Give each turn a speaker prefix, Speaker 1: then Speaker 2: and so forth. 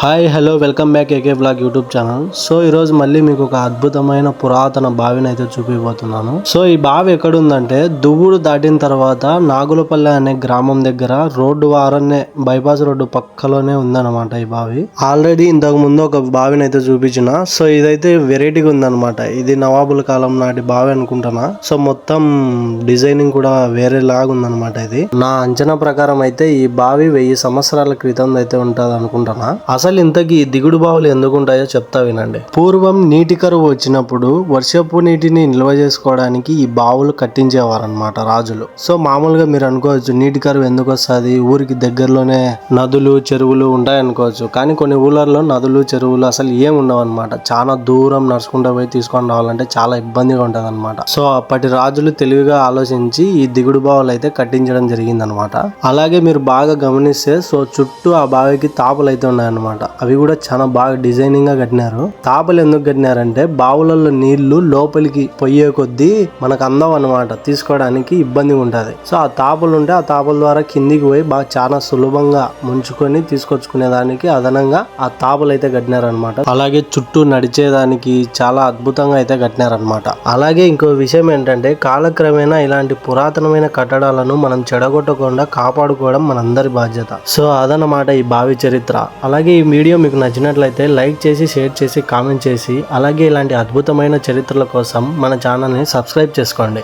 Speaker 1: Hi hello welcome back AK blog YouTube channel. So ఈరోజు మళ్ళీ మీకు ఒక అద్భుతమైన పురాతన బావిని అయితే చూపిపోతున్నాను. సో ఈ బావి ఎక్కడుందంటే దువ్వుడు దాటిన తర్వాత నాగులపల్లె అనే గ్రామం దగ్గర రోడ్డు వారనే బైపాస్ రోడ్డు పక్కలోనే ఉందన్నమాట ఈ బావి. ఆల్రెడీ ఇంతకు ముందు ఒక బావిని అయితే చూపించిన. సో ఇదైతే వెరైటీగా ఉందన్నమాట. ఇది నవాబుల కాలం నాటి బావి అనుకుంటున్నా. సో మొత్తం డిజైనింగ్ కూడా వేరే లాగా ఉందన్నమాట. ఇది నా అంచనా ప్రకారం అయితే ఈ బావి 1000 సంవత్సరాల క్రితం అయితే ఉంటది అనుకుంటున్నా. అసలు ఇంతకీ దిగుడు బావులు ఎందుకు ఉంటాయో చెప్తా వినండి. పూర్వం నీటి కరువు వచ్చినప్పుడు వర్షపు నీటిని నిల్వ చేసుకోవడానికి ఈ బావులు కట్టించేవారనమాట రాజులు. సో మామూలుగా మీరు అనుకోవచ్చు నీటి కరువు ఎందుకు వస్తుంది, ఊరికి దగ్గరలోనే నదులు చెరువులు ఉంటాయి అనుకోవచ్చు. కానీ కొన్ని ఊళ్ళల్లో నదులు చెరువులు అసలు ఏం ఉండవు అనమాట. చాలా దూరం నడుచుకుంటూ పోయి తీసుకొని రావాలంటే చాలా ఇబ్బందిగా ఉంటది అనమాట. సో అప్పటి రాజులు తెలివిగా ఆలోచించి ఈ దిగుడు బావులు అయితే కట్టించడం జరిగింది అనమాట. అలాగే మీరు బాగా గమనిస్తే సో చుట్టూ ఆ బావికి తాపులు అయితే ఉన్నాయన్నమాట. అవి కూడా చాలా బాగా డిజైనింగ్ గా కట్టినారు. తాపలు ఎందుకు కట్టినారంటే బావులలో నీళ్లు లోపలికి పోయే కొద్దీ మనకు అందం అనమాట, తీసుకోవడానికి ఇబ్బందిగా ఉంటది. సో ఆ తాపలు ఉంటే ఆ తాపల ద్వారా కిందికి పోయి బాగా చాలా సులభంగా ముంచుకొని తీసుకొచ్చుకునే దానికి అదనంగా ఆ తాపలు అయితే కట్టినారనమాట. అలాగే చుట్టూ నడిచేదానికి చాలా అద్భుతంగా అయితే కట్టినారనమాట. అలాగే ఇంకో విషయం ఏంటంటే కాలక్రమేణా ఇలాంటి పురాతనమైన కట్టడాలను మనం చెడగొట్టకుండా కాపాడుకోవడం మనందరి బాధ్యత. సో అదనమాట ఈ బావి చరిత్ర. అలాగే ఈ వీడియో మీకు నచ్చినట్లయితే లైక్ చేసి షేర్ చేసి కామెంట్ చేసి అలాగే ఇలాంటి అద్భుతమైన చరిత్రల కోసం మన ఛానల్ని సబ్స్క్రైబ్ చేసుకోండి.